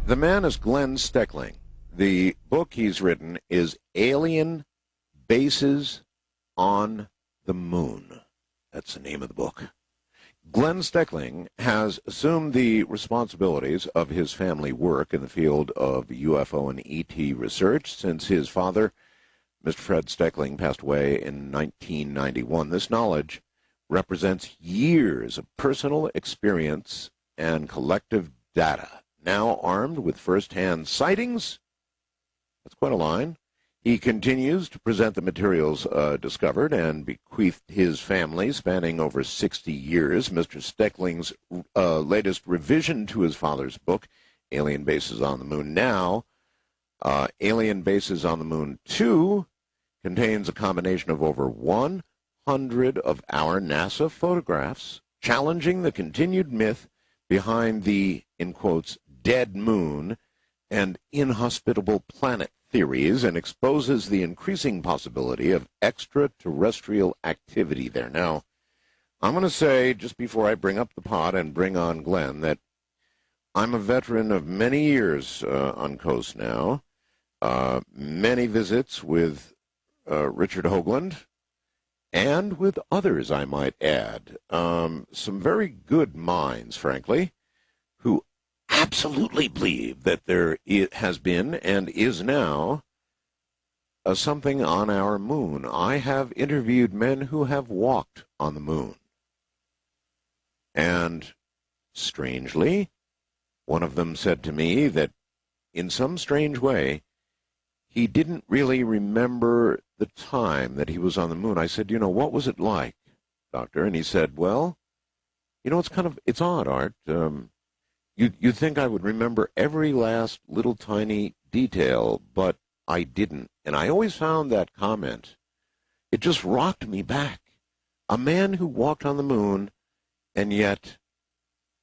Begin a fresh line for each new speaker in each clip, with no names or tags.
The man is Glenn Steckling. The book he's written is Alien Bases on the Moon. That's the name of the book. Glenn Steckling has assumed the responsibilities of his family work in the field of UFO and ET research since his father, Mr. Fred Steckling, passed away in 1991. This knowledge represents years of personal experience and collective data. Now armed with first-hand sightings, that's quite a line, he continues to present the materials discovered and bequeathed his family spanning over 60 years. Mr. Steckling's latest revision to his father's book, Alien Bases on the Moon Now, Alien Bases on the Moon 2, contains a combination of over 100 of our NASA photographs challenging the continued myth behind the, in quotes, dead moon and inhospitable planet theories, and exposes the increasing possibility of extraterrestrial activity there. Now, I'm going to say, just before I bring up the pot and bring on Glenn, that I'm a veteran of many years on Coast now, many visits with Richard Hoagland, and with others, I might add. Some very good minds, frankly, who absolutely believe that there has been and is now something on our moon. I have interviewed men who have walked on the moon. And strangely, one of them said to me that in some strange way, he didn't really remember the time that he was on the moon. I said, what was it like, Doctor? And he said, well, it's odd, Art. You'd think I would remember every last little tiny detail, but I didn't. And I always found that comment, it just rocked me back. A man who walked on the moon and yet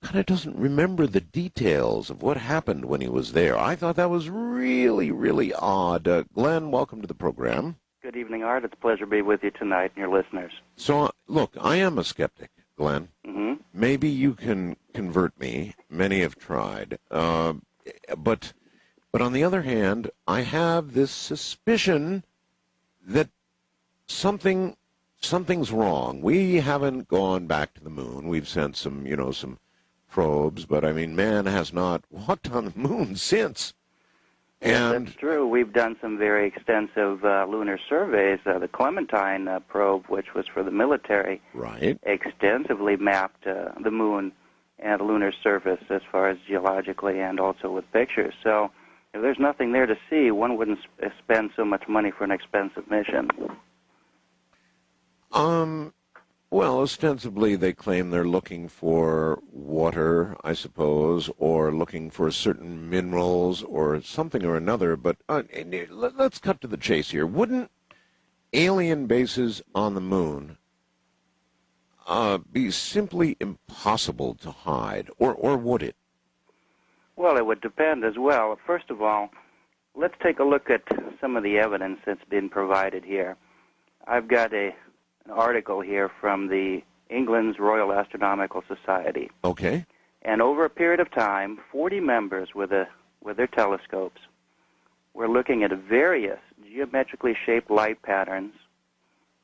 kind of doesn't remember the details of what happened when he was there. I thought that was really, really odd. Glenn, welcome to the program.
Good evening, Art. It's a pleasure to be with you tonight and your listeners.
So, look, I am a skeptic, Glenn.
Mm-hmm.
Maybe you can convert me. Many have tried. But on the other hand, I have this suspicion that something's wrong. We haven't gone back to the moon. We've sent some probes, but I mean, man has not walked on the moon since.
Yes,
And
that's true. We've done some very extensive lunar surveys. The Clementine probe, which was for the military,
right,
extensively mapped the moon and the lunar surface as far as geologically and also with pictures. So if there's nothing there to see, one wouldn't spend so much money for an expensive mission.
Well, ostensibly they claim they're looking for water, I suppose, or looking for certain minerals or something or another. But let's cut to the chase here. Wouldn't alien bases on the moon be simply impossible to hide, or would it?
Well, it would depend as well. First of all, let's take a look at some of the evidence that's been provided here. I've got an article here from the England's Royal Astronomical Society.
Okay.
And over a period of time, 40 members with their telescopes were looking at various geometrically shaped light patterns,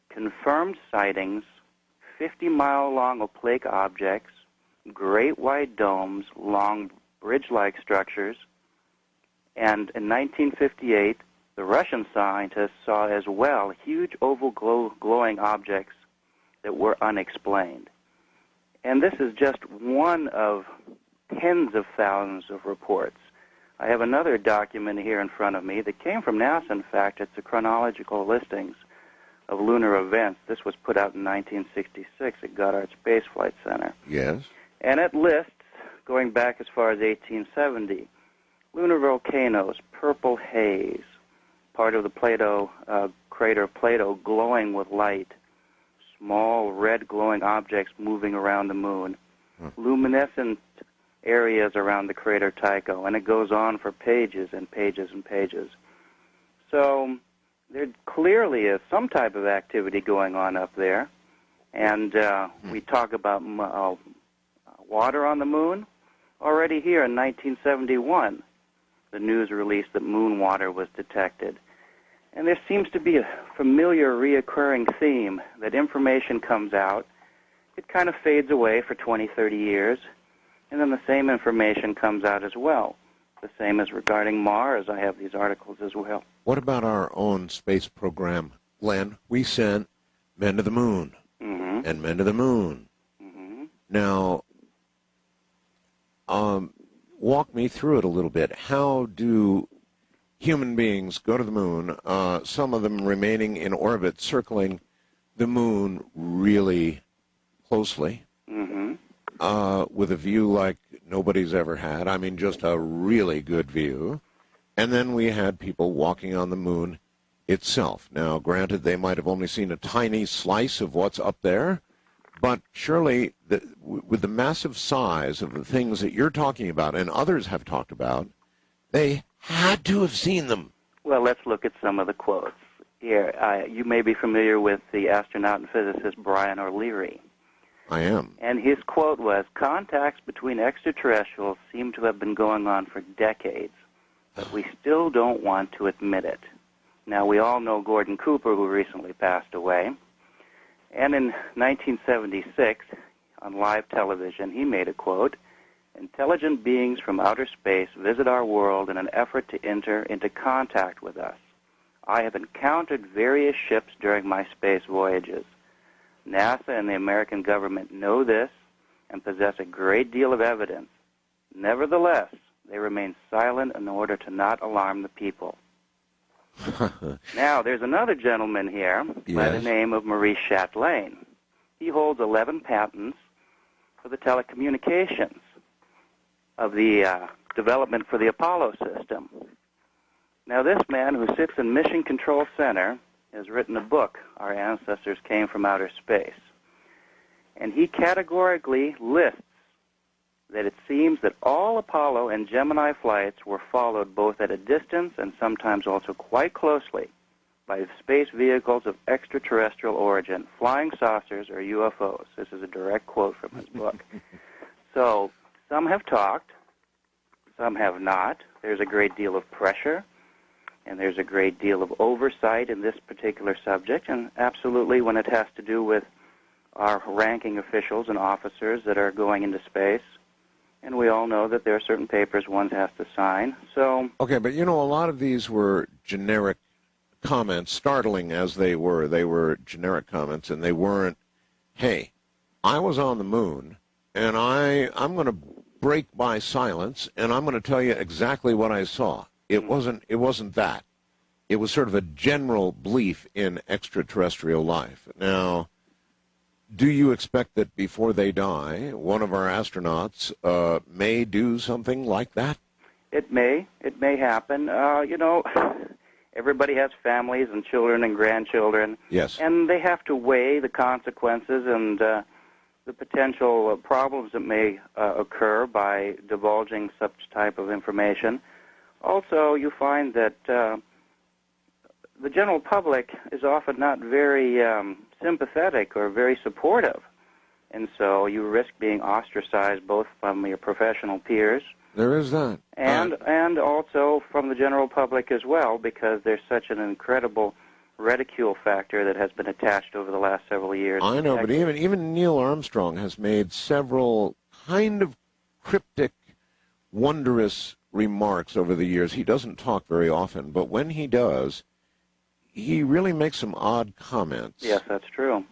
confirmed sightings, 50-mile-long opaque objects, great white domes, long bridge-like structures, and in 1958, the Russian scientists saw as well huge oval glowing objects that were unexplained. And this is just one of tens of thousands of reports. I have another document here in front of me that came from NASA, in fact. It's the chronological listings of lunar events. This was put out in 1966 at Goddard Space Flight Center.
Yes.
And it lists, going back as far as 1870, lunar volcanoes, purple haze, part of the Plato crater Plato glowing with light, small red glowing objects moving around the moon, luminescent areas around the crater Tycho, and it goes on for pages and pages and pages. So there clearly is some type of activity going on up there, and we talk about water on the moon. Already here in 1971, the news release that moon water was detected. And there seems to be a familiar reoccurring theme that information comes out, it kind of fades away for 20, 30 years, and then the same information comes out as well. The same as regarding Mars. I have these articles as well.
What about our own space program, Glenn? We sent men to the moon and men to the moon. Now, walk me through it a little bit. How do human beings go to the moon, some of them remaining in orbit, circling the moon really closely, with a view like nobody's ever had? I mean, just a really good view. And then we had people walking on the moon itself. Now, granted, they might have only seen a tiny slice of what's up there, but surely, with the massive size of the things that you're talking about and others have talked about, they had to have seen them.
Well, let's look at some of the quotes. Here, you may be familiar with the astronaut and physicist Brian O'Leary.
I am.
And his quote was, "Contacts between extraterrestrials seem to have been going on for decades, but we still don't want to admit it." Now, we all know Gordon Cooper, who recently passed away. And in 1976, on live television, he made a quote, "Intelligent beings from outer space visit our world in an effort to enter into contact with us. I have encountered various ships during my space voyages. NASA and the American government know this and possess a great deal of evidence. Nevertheless, they remain silent in order to not alarm the people." Now, there's another gentleman here by the name of Maurice Chatelain. He holds 11 patents for the telecommunications of the development for the Apollo system. Now, this man who sits in Mission Control Center has written a book, Our Ancestors Came from Outer Space. And he categorically lists that it seems that all Apollo and Gemini flights were followed both at a distance and sometimes also quite closely by space vehicles of extraterrestrial origin, flying saucers or UFOs. This is a direct quote from his book. So some have talked, some have not. There's a great deal of pressure, and there's a great deal of oversight in this particular subject, and absolutely when it has to do with our ranking officials and officers that are going into space. And we all know that there are certain papers one has to sign. So
okay, but you know, a lot of these were generic comments, startling as they were. They were generic comments, and they weren't, hey, I was on the moon, and I'm going to break my silence, and I'm going to tell you exactly what I saw. It wasn't that. It was sort of a general belief in extraterrestrial life. Now, do you expect that before they die, one of our astronauts may do something like that?
It may happen. You know, everybody has families and children and grandchildren.
Yes.
And they have to weigh the consequences and the potential problems that may occur by divulging such type of information. Also, you find that the general public is often not very sympathetic or very supportive, and so you risk being ostracized both from your professional peers.
There is that.
And also from the general public as well, because there's such an incredible ridicule factor that has been attached over the last several years.
I know, but even Neil Armstrong has made several kind of cryptic, wondrous remarks over the years. He doesn't talk very often, but when he does, he really makes some odd comments.
Yes, that's true.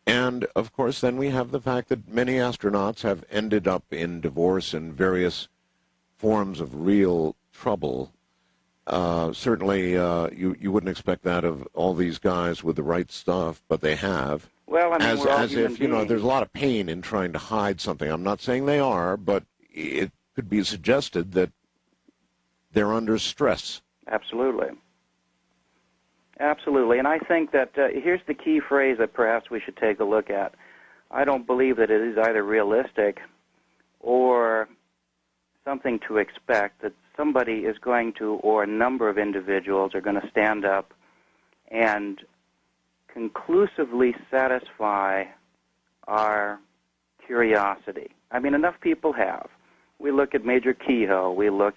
And, of course, then we have the fact that many astronauts have ended up in divorce and various forms of real trouble. Certainly, you wouldn't expect that of all these guys with the right stuff, but they have.
Well, I mean,
as if, you know, there's a lot of pain in trying to hide something. I'm not saying they are, but it could be suggested that they're under stress.
Absolutely. Absolutely. And I think that here's the key phrase that perhaps we should take a look at. I don't believe that it is either realistic or something to expect that somebody is going to, or a number of individuals are going to stand up and conclusively satisfy our curiosity. I mean, enough people have. We look at Major Kehoe. We look